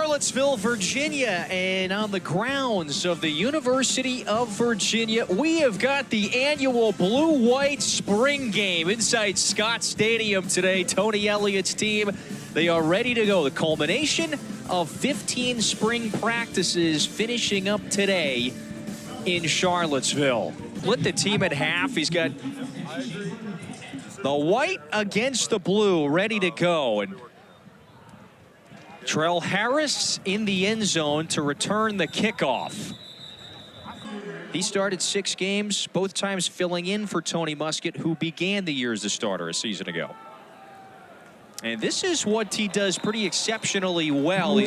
Charlottesville, Virginia, and on the grounds of the University of Virginia, we have got the annual Blue-White Spring Game inside Scott Stadium today. Tony Elliott's team, they are ready to go. The culmination of 15 spring practices finishing up today in Charlottesville. Split the team at half. He's got the white against the blue ready to go. And Trell Harris in the end zone to return the kickoff. He started 6 games, both times filling in for Tony Muskett, who began the year as a starter a season ago. And this is what he does pretty exceptionally well.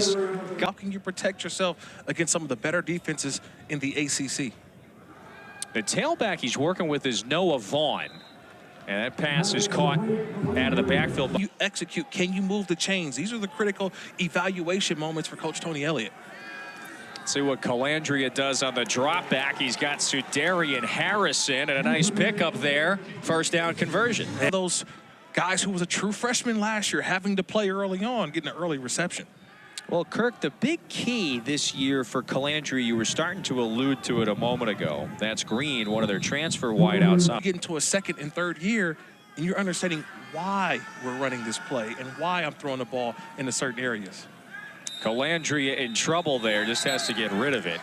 How can you protect yourself against some of the better defenses in the ACC? The tailback he's working with is Noah Vaughn. And that pass is caught out of the backfield. You execute. Can you move the chains? These are the critical evaluation moments for Coach Tony Elliott. See what Calandria does on the drop back. He's got Sudarian Harrison and a nice pickup there. First down conversion. And those guys who was a true freshman last year having to play early on, getting an early reception. Well, Kirk, the big key this year for Calandria, you were starting to allude to it a moment ago. That's Green, one of their transfer wideouts. You get into a second and third year, and you're understanding why we're running this play and why I'm throwing the ball into certain areas. Calandria in trouble there, just has to get rid of it.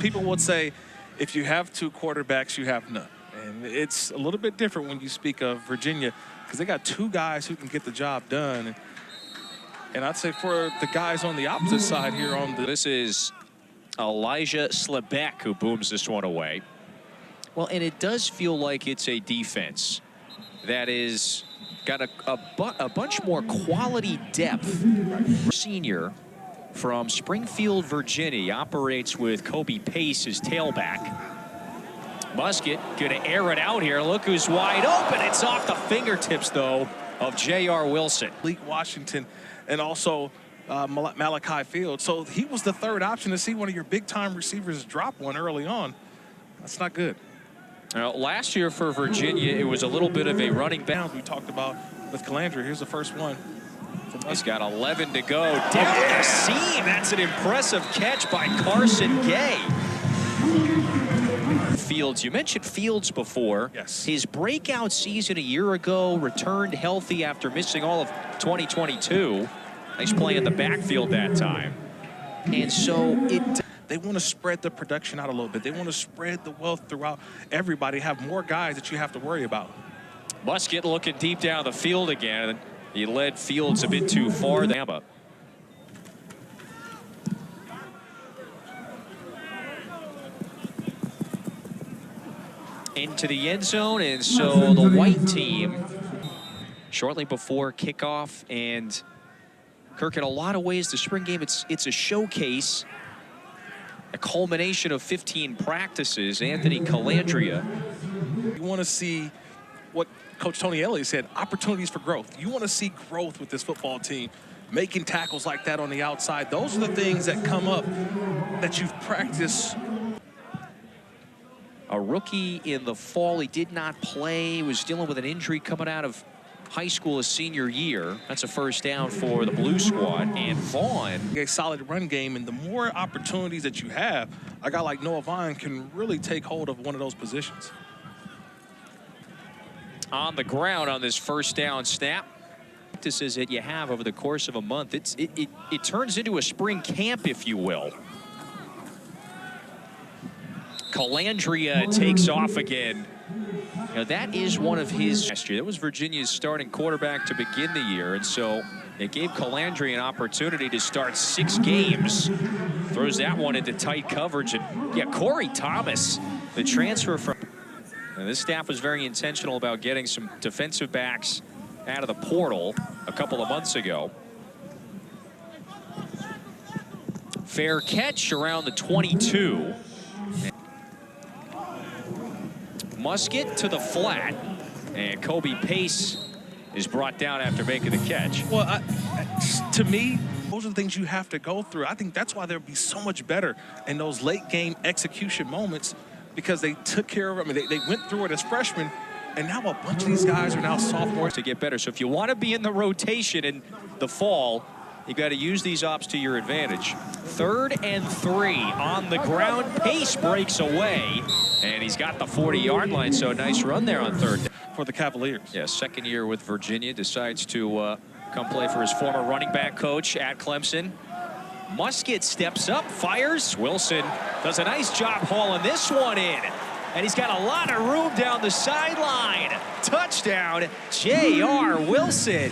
People would say, if you have 2 quarterbacks, you have none. And it's a little bit different when you speak of Virginia, because they got 2 guys who can get the job done. And I'd say for the guys on the opposite side here on the... This is Elijah Slebeck who booms this one away. Well, and it does feel like it's a defense that is got a bunch more quality depth. Senior from Springfield, Virginia, operates with Kobe Pace as tailback. Muskett gonna air it out here. Look who's wide open. It's off the fingertips, though, of J.R. Wilson. Malik Washington and also Malachi Fields. So he was the third option to see one of your big-time receivers drop one early on. That's not good. Last year for Virginia, it was a little bit of a running back. We talked about with Calandria. Here's the first one. He's got 11 to go. Down the seam. That's an impressive catch by Carson Gay. Fields, you mentioned Fields before. Yes. His breakout season a year ago, returned healthy after missing all of 2022. Nice play in the backfield that time. And so they want to spread the production out a little bit. They want to spread the wealth throughout everybody, have more guys that you have to worry about. Muskett looking deep down the field again. He led Fields a bit too far. Into the end zone, and so the white team shortly before kickoff. And Kirk, in a lot of ways, the spring game, it's a showcase, a culmination of 15 practices. Anthony Calandria. You want to see what Coach Tony Elliott said, opportunities for growth. You want to see growth with this football team, making tackles like that on the outside. Those are the things that come up that you've practiced. A rookie in the fall. He did not play. He was dealing with an injury coming out of high school his senior year. That's a first down for the Blue Squad. And Vaughn. A solid run game, and the more opportunities that you have, a guy like Noah Vaughn can really take hold of one of those positions. On the ground on this first down snap. Practices that you have over the course of a month. It turns into a spring camp, if you will. Calandria takes off again. You know, that is one of his last year. That was Virginia's starting quarterback to begin the year, and so it gave Calandria an opportunity to start 6 games. Throws that one into tight coverage, and yeah, Corey Thomas, the transfer from. And this staff was very intentional about getting some defensive backs out of the portal a couple of months ago. Fair catch around the 22. Muskett to the flat, and Kobe Pace is brought down after making the catch. Well, to me, those are the things you have to go through. I think that's why they'll be so much better in those late game execution moments, because they took care of it. I mean, they went through it as freshmen, and now a bunch of these guys are now sophomores. To get better. So if you want to be in the rotation in the fall, You got to use these ops to your advantage. 3rd and 3 on the ground. Pace breaks away, and he's got the 40-yard line, so nice run there on 3rd down. For the Cavaliers. Yeah, 2nd year with Virginia, decides to come play for his former running back coach at Clemson. Muskett steps up, fires. Wilson does a nice job hauling this one in. And he's got a lot of room down the sideline. Touchdown, J.R. Wilson.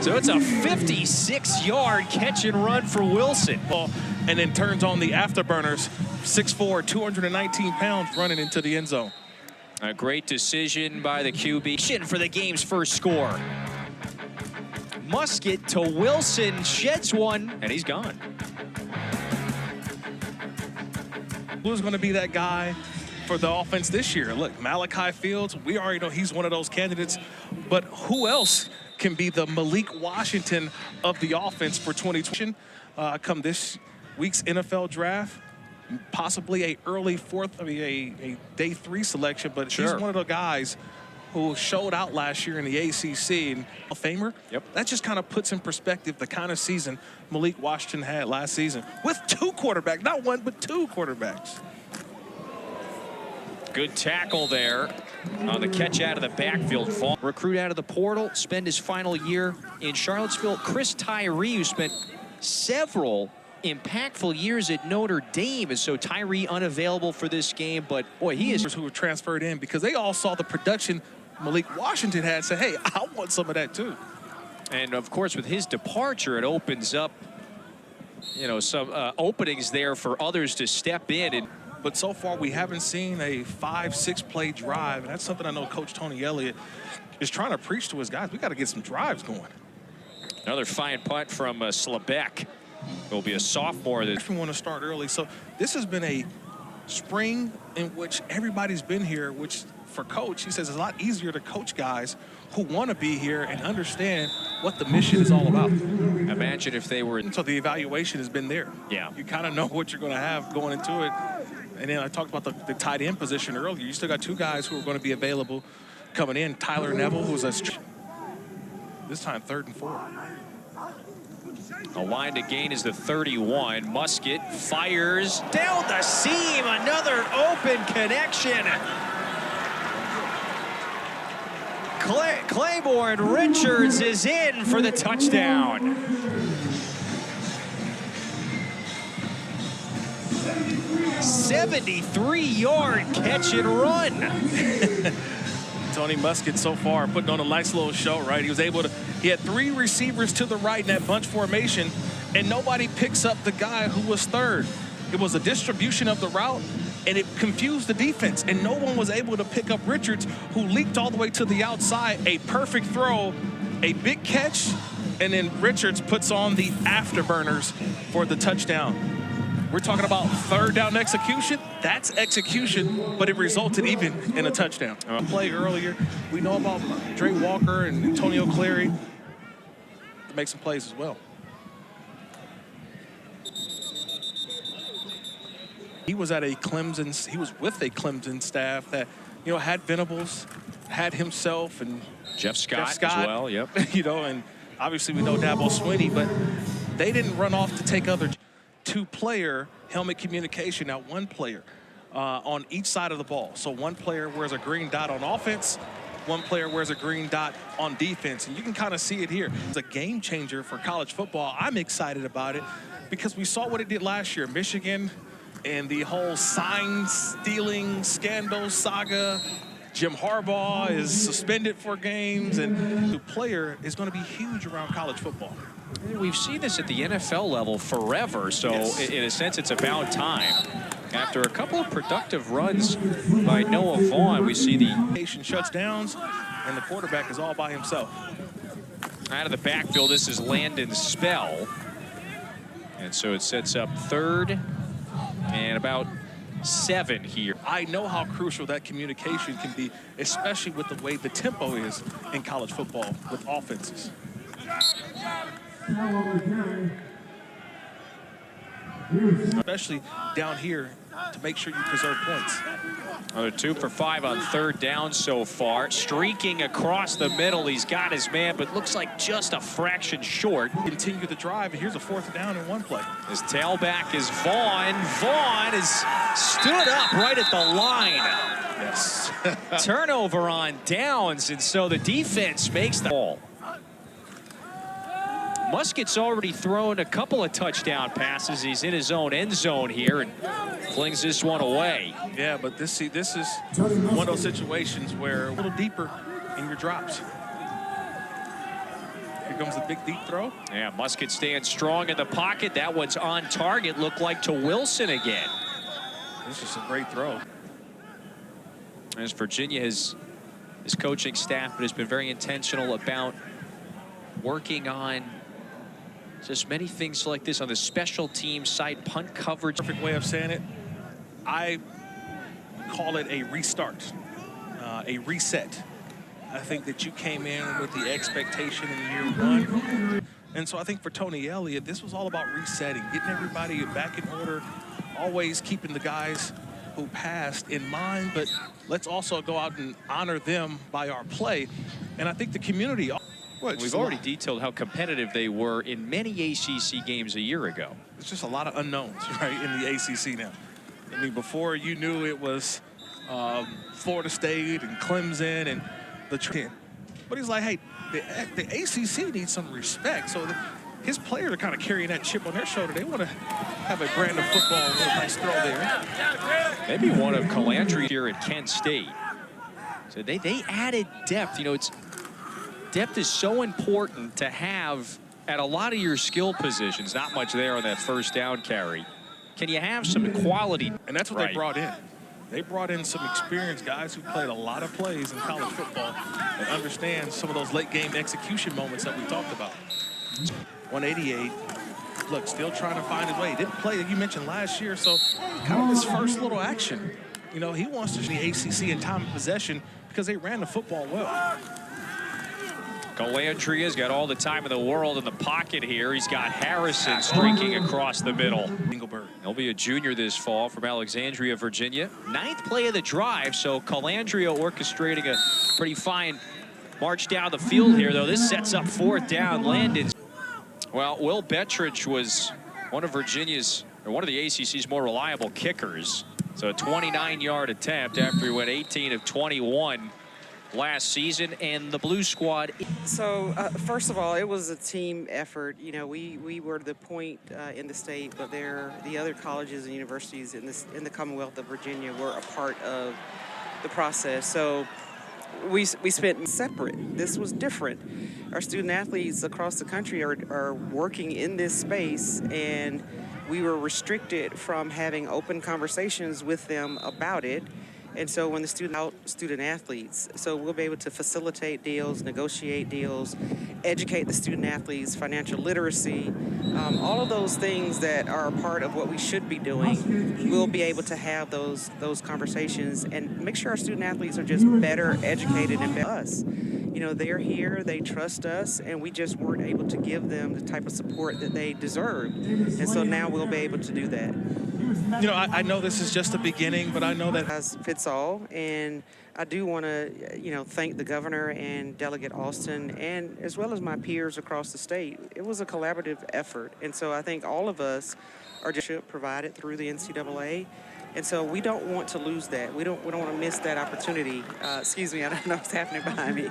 So it's a 56-yard catch and run for Wilson. And then turns on the afterburners. 6'4", 219 pounds running into the end zone. A great decision by the QB for the game's first score. Muskett to Wilson, sheds one, and he's gone. Who's going to be that guy for the offense this year? Look, Malachi Fields, we already know he's one of those candidates, but who else can be the Malik Washington of the offense for 2020 come this week's NFL draft? Possibly a day 3 selection, but sure. He's one of the guys who showed out last year in the ACC and Hall of Famer. Yep. That just kind of puts in perspective the kind of season Malik Washington had last season with 2 quarterbacks, not 1, but 2 quarterbacks. Good tackle there on the catch out of the backfield. Recruit out of the portal, spend his final year in Charlottesville. Chris Tyree, who spent several impactful years at Notre Dame, and so Tyree unavailable for this game, but boy, he is. Who were transferred in because they all saw the production Malik Washington had, say, hey, I want some of that too. And of course, with his departure, it opens up, you know, some openings there for others to step in. But so far, we haven't seen a 5-6 play drive, and that's something I know Coach Tony Elliott is trying to preach to his guys. We got to get some drives going. Another fine punt from Slabeck. Will be a sophomore. We want to start early. So this has been a spring in which everybody's been here, which for Coach, he says it's a lot easier to coach guys who want to be here and understand what the mission is all about. Imagine if they were. So the evaluation has been there. Yeah. You kind of know what you're going to have going into it. And then I talked about the tight end position earlier. You still got 2 guys who are going to be available coming in. Tyler Neville, who's this time 3rd and 4. A line to gain is the 31. Muskett fires down the seam. Another open connection. Claiborne Richards is in for the touchdown. '73-yard catch and run. Tony Muskett so far putting on a nice little show, right? He had 3 receivers to the right in that bunch formation, and nobody picks up the guy who was 3rd. It was a distribution of the route, and it confused the defense, and no one was able to pick up Richards, who leaped all the way to the outside. A perfect throw, a big catch, and then Richards puts on the afterburners for the touchdown. We're talking about 3rd down execution. That's execution, but it resulted even in a touchdown. Play earlier. We know about Dre Walker and Antonio Clary to make some plays as well. He was with a Clemson staff that, you know, had Venables, had himself, and Jeff Scott as well. Yep. You know, and obviously we know Dabo Swinney, but they didn't run off to take other 2-player helmet communication. Now 1 player on each side of the ball. So 1 player wears a green dot on offense, 1 player wears a green dot on defense. And you can kind of see it here. It's a game changer for college football. I'm excited about it because we saw what it did last year. Michigan and the whole sign-stealing scandal saga. Jim Harbaugh is suspended for games, and the player is going to be huge around college football. We've seen this at the NFL level forever, so yes. In a sense, it's about time. After a couple of productive runs by Noah Vaughn, we see the nation shuts down, and the quarterback is all by himself. Out of the backfield, this is Landon Spell. And so it sets up 3rd and about 7 here. I know how crucial that communication can be, especially with the way the tempo is in college football with offenses. Especially down here to make sure you preserve points. Another 2 for 5 on third down so far. Streaking across the middle. He's got his man, but looks like just a fraction short. Continue the drive, and here's a 4th down in 1 play. His tailback is Vaughn. Vaughn is stood up right at the line. Yes. Turnover on downs, and so the defense makes the ball. Musket's already thrown a couple of touchdown passes. He's in his own end zone here and flings this one away. Yeah, but this is one of those situations where a little deeper in your drops. Here comes the big deep throw. Yeah, Musket stands strong in the pocket. That one's on target. Looked like to Wilson again. This is a great throw. As Virginia has his coaching staff, but has been very intentional about working on just many things like this on the special team side, punt coverage. Perfect way of saying it. I call it a restart, a reset. I think that you came in with the expectation in year 1. And so I think for Tony Elliott, this was all about resetting, getting everybody back in order, always keeping the guys who passed in mind, but let's also go out and honor them by our play. And I think the community... We've already detailed how competitive they were in many ACC games a year ago. It's just a lot of unknowns, right, in the ACC now. I mean, before you knew it was Florida State and Clemson and the trend. But he's like, hey, the ACC needs some respect. So his players are kind of carrying that chip on their shoulder. They want to have a brand of football with a nice throw there. Maybe one of Calandri here at Kent State. So they added depth. You know, depth is so important to have at a lot of your skill positions. Not much there on that first down carry. Can you have some quality? And that's what they brought in. They brought in some experienced guys who played a lot of plays in college football and understand some of those late game execution moments that we talked about. 188. Look, still trying to find his way. Didn't play, you mentioned last year, so kind of his first little action. You know, he wants to see the ACC in time of possession because they ran the football well. Calandri has got all the time in the world in the pocket here. He's got Harrison streaking across the middle. He'll be a junior this fall from Alexandria, Virginia. 9th play of the drive, so Calandria orchestrating a pretty fine march down the field here, though. This sets up 4th down. Landon. Well, Will Bettridge was one of Virginia's, or one of the ACC's more reliable kickers. So a 29-yard attempt after he went 18 of 21 last season, and the Blue Squad. So first of all, it was a team effort. You know, we were the point in the state, but the other colleges and universities in the Commonwealth of Virginia were a part of the process. So we spent separate. This was different. Our student athletes across the country are working in this space, and we were restricted from having open conversations with them about it. And so when the student athletes, so we'll be able to facilitate deals, negotiate deals, educate the student athletes, financial literacy, all of those things that are a part of what we should be doing. We'll be able to have those conversations and make sure our student athletes are just better educated and better us. You know, they're here, they trust us, and we just weren't able to give them the type of support that they deserved. And so now we'll be able to do that. You know, I know this is just the beginning, but I know that as fits all, and I do want to, you know, thank the governor and Delegate Alston, and as well as my peers across the state. It was a collaborative effort, and so I think all of us are just provided through the NCAA, and so we don't want to lose that. We don't want to miss that opportunity. Excuse me, I don't know what's happening behind me.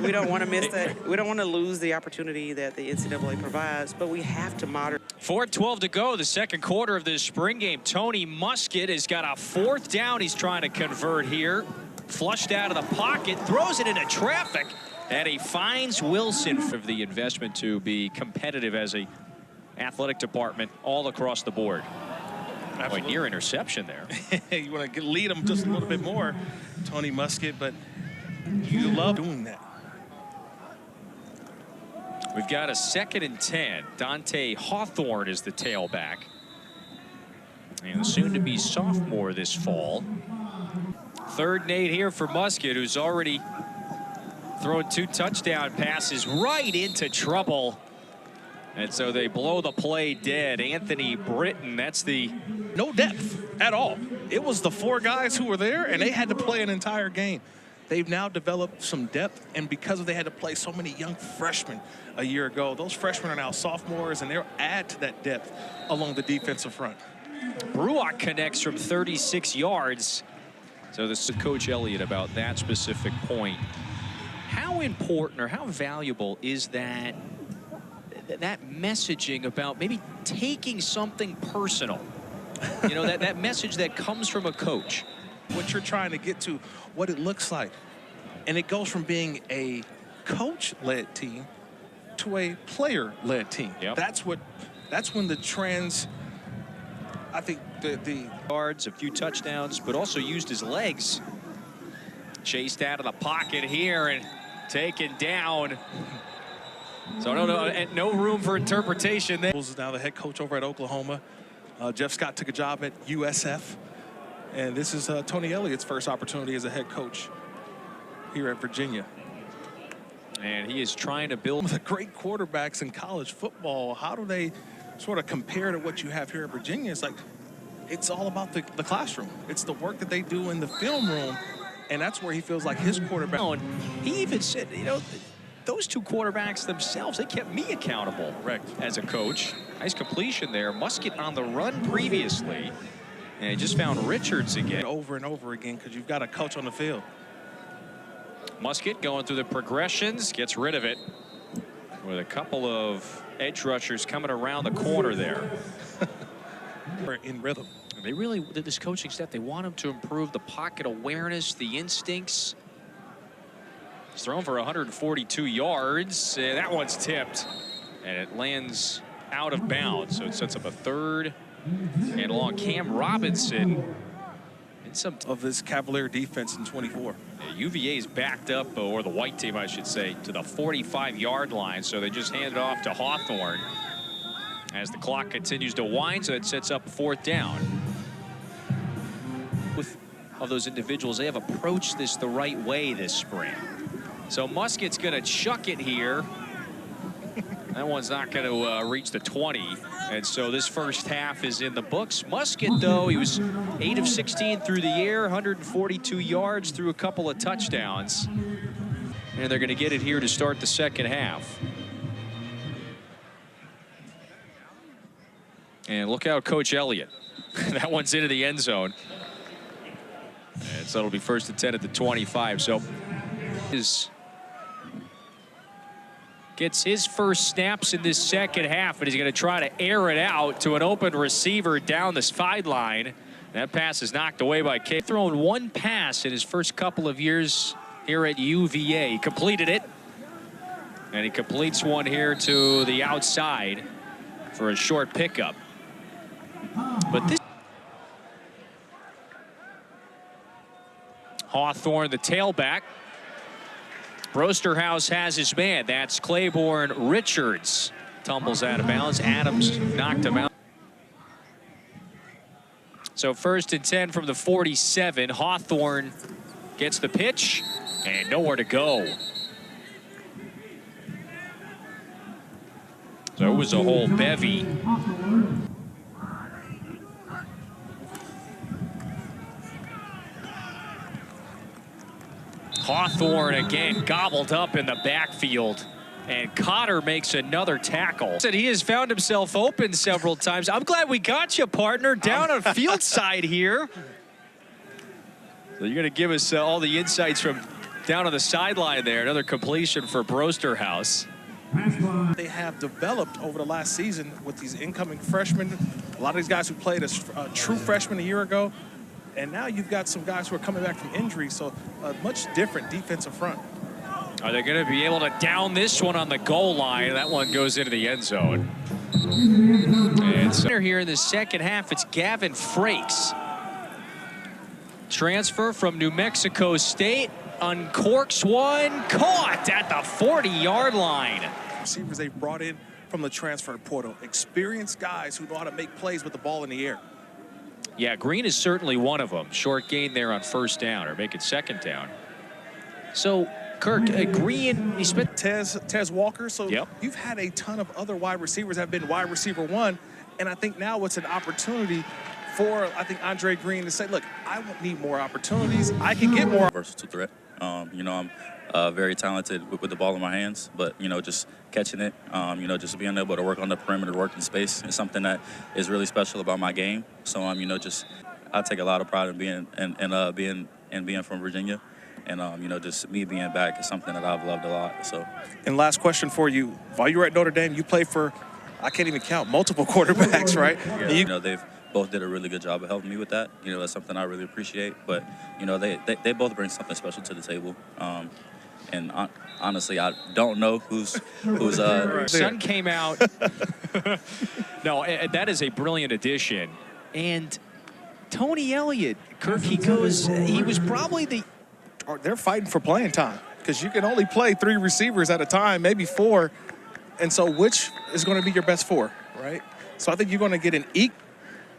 We don't want to miss that. We don't want to lose the opportunity that the NCAA provides, but we have to monitor. 4:12 to go, the second quarter of this spring game. Tony Muskett has got a 4th down he's trying to convert here. Flushed out of the pocket, throws it into traffic, and he finds Wilson for the investment to be competitive as a athletic department all across the board. Boy, near interception there. You want to lead them just a little bit more, Tony Muskett, but you love doing that. We've got a 2nd and 10. Dante Hawthorne is the tailback. And the soon-to-be sophomore this fall. 3rd and 8 here for Muskett, who's already thrown 2 touchdown passes right into trouble. And so they blow the play dead. Anthony Britton, that's the... No depth at all. It was the 4 guys who were there, and they had to play an entire game. They've now developed some depth, and because they had to play so many young freshmen a year ago, those freshmen are now sophomores, and they'll add to that depth along the defensive front. Bruach connects from 36 yards. So this is Coach Elliott about that specific point. How important or how valuable is that messaging about maybe taking something personal? You know, that message that comes from a coach. What you're trying to get to, what it looks like. And it goes from being a coach-led team to a player-led team. Yep. That's when the trends, I think the yards, a few touchdowns, but also used his legs. Chased out of the pocket here and taken down. So no room for interpretation there. is now the head coach over at Oklahoma. Jeff Scott took a job at USF. And this is Tony Elliott's first opportunity as a head coach here at Virginia. And he is trying to build the great quarterbacks in college football. How do they sort of compare to what you have here at Virginia? It's like, it's all about the classroom. It's the work that they do in the film room. And that's where he feels like his quarterback. He even said, you know, those 2 quarterbacks themselves, they kept me accountable. Correct. As a coach. Nice completion there. Musket on the run previously. And he just found Richards again. Over and over again because you've got a coach on the field. Musket going through the progressions, gets rid of it with a couple of edge rushers coming around the corner there. We're in rhythm. They really did this coaching staff. They want him to improve the pocket awareness, the instincts. He's thrown for 142 yards. That one's tipped, and it lands out of bounds. So it sets up a 3rd and long. Cam Robinson in some of this Cavalier defense in 24. UVA is backed up, or the white team, I should say, to the 45-yard line. So they just hand it off to Hawthorne as the clock continues to wind. So it sets up 4th down. With of those individuals, they have approached this the right way this spring. So Musket's going to chuck it here. That one's not going to reach the 20. And so this first half is in the books. Musket, though, he was 8 of 16 through the air, 142 yards through a couple of touchdowns. And they're going to get it here to start the second half. And look out, Coach Elliott. That one's into the end zone. And so it'll be 1st and 10 at the 25. So gets his first snaps in this second half, and he's going to try to air it out to an open receiver down the sideline. That pass is knocked away by K. Thrown 1 pass in his first couple of years here at UVA. He completed it, and he completes one here to the outside for a short pickup. But this Hawthorne, the tailback. Brosterhouse has his man. That's Claiborne Richards. Tumbles out of bounds. Adams knocked him out. So 1st and 10 from the 47. Hawthorne gets the pitch and nowhere to go. So it was a whole bevy. Hawthorne again gobbled up in the backfield, and Cotter makes another tackle. Said he has found himself open several times. I'm glad we got you, partner, down on field side here. So you're going to give us all the insights from down on the sideline there. Another completion for Brosterhouse. They have developed over the last season with these incoming freshmen. A lot of these guys who played as true freshmen a year ago. And now you've got some guys who are coming back from injury, so a much different defensive front. Are they going to be able to down this one on the goal line? That one goes into the end zone. And so here in the second half, it's Gavin Frakes. Transfer from New Mexico State, uncorks one, caught at the 40-yard line. Receivers they've brought in from the transfer portal, experienced guys who know how to make plays with the ball in the air. Yeah, Green is certainly one of them. Short gain there on 1st down, or make it 2nd down. So, Kirk, Green, he spent Tez Walker. So yep. You've had a ton of other wide receivers that have been wide receiver 1, and I think now it's an opportunity for, I think, Andre Green to say, look, I need more opportunities. I can get more. Versatile threat. You know, I'm very talented with the ball in my hands, but, you know, just catching it, you know, just being able to work on the perimeter, work in space is something that is really special about my game. So, you know, just I take a lot of pride in being from Virginia. And, you know, just me being back is something that I've loved a lot. So. And last question for you. While you were at Notre Dame, you played for, I can't even count, multiple quarterbacks, right? Yeah, you know, they've both did a really good job of helping me with that. You know, that's something I really appreciate. But, you know, they both bring something special to the table. And honestly, I don't know who's Sun came out. No, that is a brilliant addition. And Tony Elliott, Kirk, he was probably the... They're fighting for playing time because you can only play 3 receivers at a time, maybe 4. And so which is going to be your best 4, right? So I think you're going to get an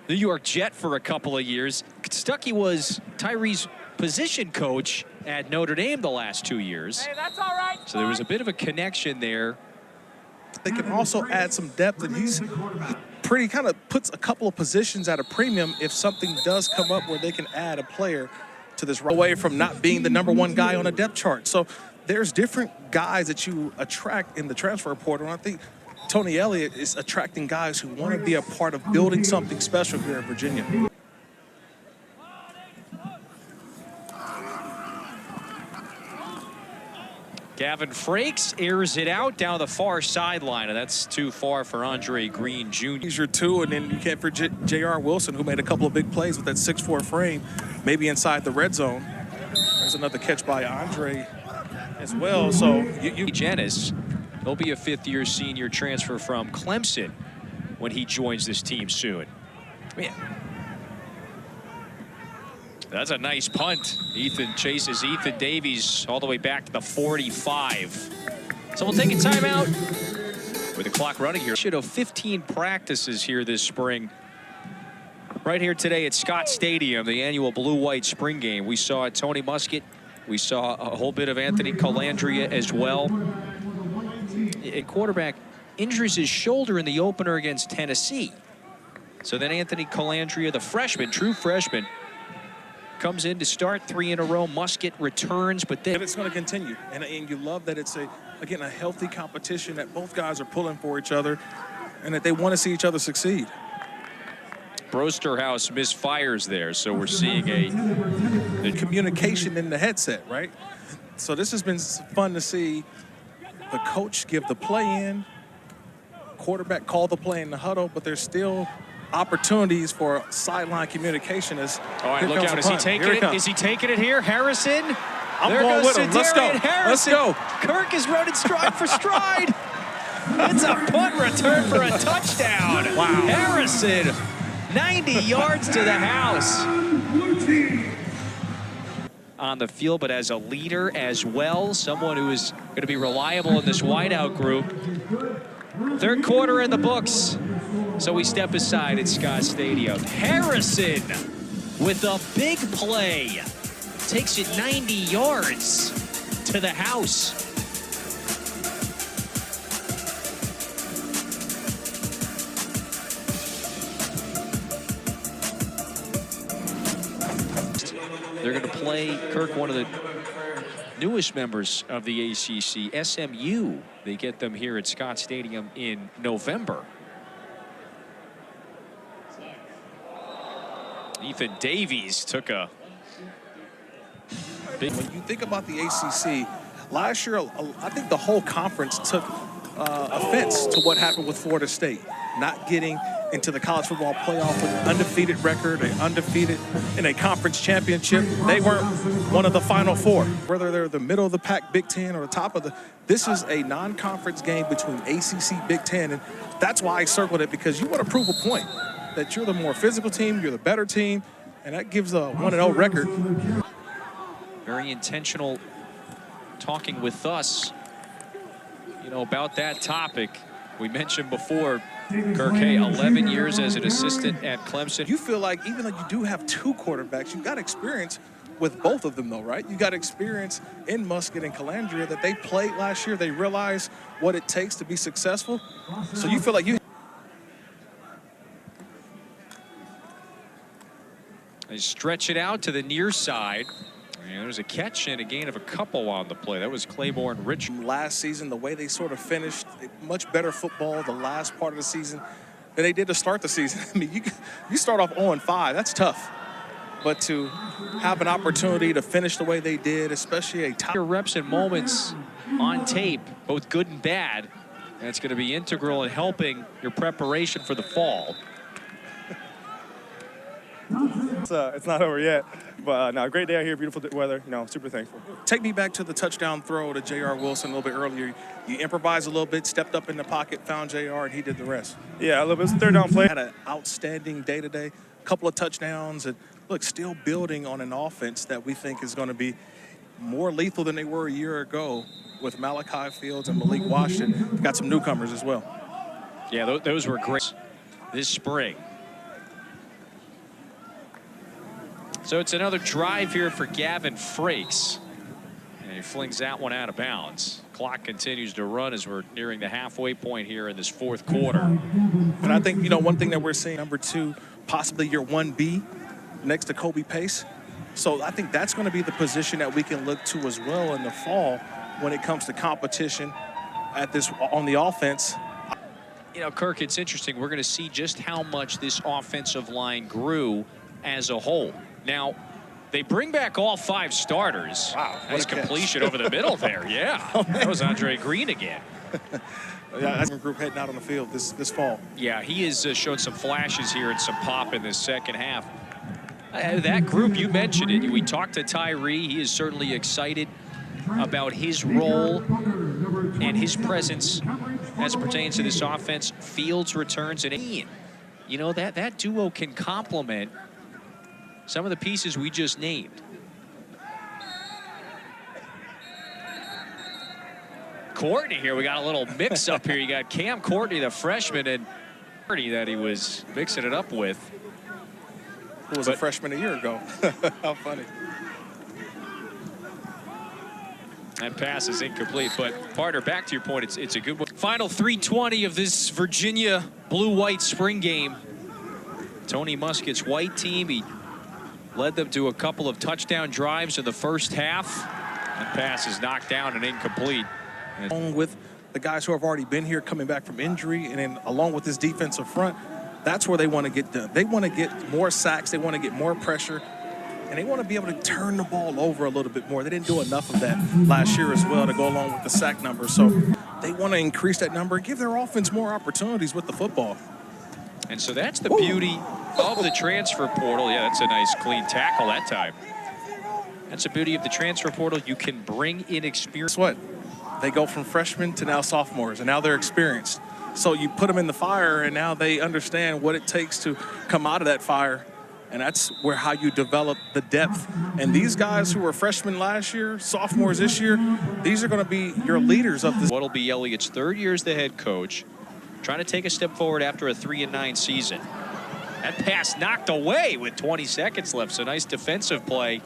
New York Jet for a couple of years. Stuckey was Tyree's position coach at Notre Dame the last 2 years. Hey, that's all right. So there was a bit of a connection there. They can also add some depth, and he pretty kind of puts a couple of positions at a premium if something does come up where they can add a player to this away from not being the #1 guy on a depth chart. So there's different guys that you attract in the transfer portal. And I think Tony Elliott is attracting guys who want to be a part of building something special here in Virginia. Gavin Frakes airs it out down the far sideline, and that's too far for Andre Green Jr. He's your 2, and then you can't forget J.R. Wilson, who made a couple of big plays with that 6'4" frame, maybe inside the red zone. There's another catch by Andre as well. So Janice, he'll be a 5th-year senior transfer from Clemson when he joins this team soon. Man. That's a nice punt. Ethan chases Ethan Davies all the way back to the 45. So we'll take a timeout with the clock running here. Should have 15 practices here this spring. Right here today at Scott Stadium, the annual Blue-White Spring Game. We saw Tony Muskett. We saw a whole bit of Anthony Colandrea as well. A quarterback injures his shoulder in the opener against Tennessee. So then Anthony Colandrea, the freshman, true freshman, comes in to start 3 in a row. Muskett returns, but then it's going to continue. And you love that it's, again, a healthy competition, that both guys are pulling for each other and that they want to see each other succeed. Brosterhouse misfires there, so we're seeing a communication in the headset, right? So this has been fun to see the coach give the play in, quarterback call the play in the huddle, but there's still opportunities for sideline communication. As all right, look out! Is he taking it? Is he taking it here? Harrison. I'm going with him. Let's go. Let's go. Kirk is running stride for stride. It's a punt return for a touchdown. Wow. Harrison, 90 yards to the house. On the field, but as a leader as well, someone who is going to be reliable in this wideout group. 3rd quarter in the books. So we step aside at Scott Stadium. Harrison with a big play. Takes it 90 yards to the house. They're going to play, Kirk, one of the newest members of the ACC, SMU. They get them here at Scott Stadium in November. Ethan Davies took a big... When you think about the ACC, last year, I think the whole conference took offense to what happened with Florida State, not getting into the college football playoff with an undefeated record, undefeated in a conference championship. They weren't one of the Final 4. Whether they're the middle of the pack Big Ten or the top of the, this is a non-conference game between ACC, Big Ten, and that's why I circled it, because you want to prove a point that you're the more physical team, you're the better team, and that gives a 1-0 record. Very intentional talking with us, you know, about that topic. We mentioned before, Kirk Hay, 11 years as an assistant at Clemson. You feel like even though you do have 2 quarterbacks, you've got experience with both of them, though, right? You got experience in Muskett and Colandrea that they played last year. They realize what it takes to be successful. So you feel like you... They stretch it out to the near side. And there's a catch and a gain of a couple on the play. That was Claiborne Rich. Last season, the way they sort of finished, much better football the last part of the season than they did to start the season. I mean, you start off 0-5, that's tough. But to have an opportunity to finish the way they did, especially a top. Your reps and moments on tape, both good and bad. And it's going to be integral in helping your preparation for the fall. It's not over yet, but no, great day out here, beautiful weather. You know, super thankful. Take me back to the touchdown throw to J.R. Wilson a little bit earlier. You improvised a little bit, stepped up in the pocket, found J.R., and he did the rest. Yeah, a little bit. It was a third down play. Had an outstanding day today, a couple of touchdowns, and look, still building on an offense that we think is going to be more lethal than they were a year ago with Malachi Fields and Malik Washington. We've got some newcomers as well. Yeah, those were great this spring. So it's another drive here for Gavin Frakes. And he flings that one out of bounds. Clock continues to run as we're nearing the halfway point here in this fourth quarter. And I think, you know, one thing that we're seeing, number 2, possibly your 1B next to Kobe Pace. So I think that's going to be the position that we can look to as well in the fall when it comes to competition at this on the offense. You know, Kirk, it's interesting. We're going to see just how much this offensive line grew as a whole. Now, they bring back all 5 starters. Wow, nice completion over the middle there. Yeah, that was Andre Green again. Yeah, that's a group heading out on the field this fall. Yeah, he has shown some flashes here and some pop in this second half. That group, you mentioned it. We talked to Tyree. He is certainly excited about his role and his presence as it pertains to this offense. Fields returns, and Ian, you know, that duo can complement some of the pieces we just named. Courtney here, we got a little mix up here. You got Cam Courtney, the freshman, and Courtney that he was mixing it up with. Who was a freshman a year ago. How funny. That pass is incomplete, but partner, back to your point, it's a good one. Final 3:20 of this Virginia blue-white spring game. Tony Muskett's white team, he led them to a couple of touchdown drives in the first half. That pass is knocked down and incomplete. Along with the guys who have already been here coming back from injury, and then along with this defensive front, that's where they want to get done. They want to get more sacks, they want to get more pressure, and they want to be able to turn the ball over a little bit more. They didn't do enough of that last year as well to go along with the sack number. So they want to increase that number and give their offense more opportunities with the football. And so that's the beauty of the transfer portal. Yeah, that's a nice clean tackle that time. That's the beauty of the transfer portal. You can bring in experience. Guess what? They go from freshmen to now sophomores, and now they're experienced. So you put them in the fire, and now they understand what it takes to come out of that fire. And that's where how you develop the depth. And these guys who were freshmen last year, sophomores this year, these are going to be your leaders of this. What'll be Elliott's 3rd year as the head coach, trying to take a step forward after a 3-9 season. That pass knocked away with 20 seconds left. So nice defensive play.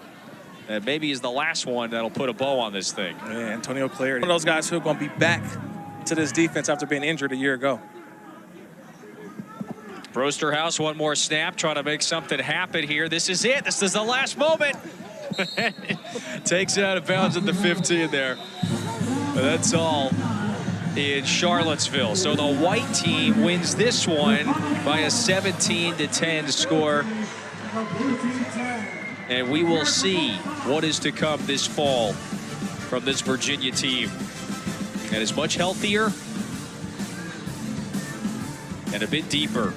That maybe is the last one that'll put a bow on this thing. Yeah, Antonio Clarity. One of those guys who are going to be back to this defense after being injured a year ago. Brosterhouse, one more snap, trying to make something happen here. This is it. This is the last moment. Takes it out of bounds at the 15 there. But that's all in Charlottesville. So the white team wins this one by a 17-10 score. And we will see what is to come this fall from this Virginia team. And is much healthier and a bit deeper.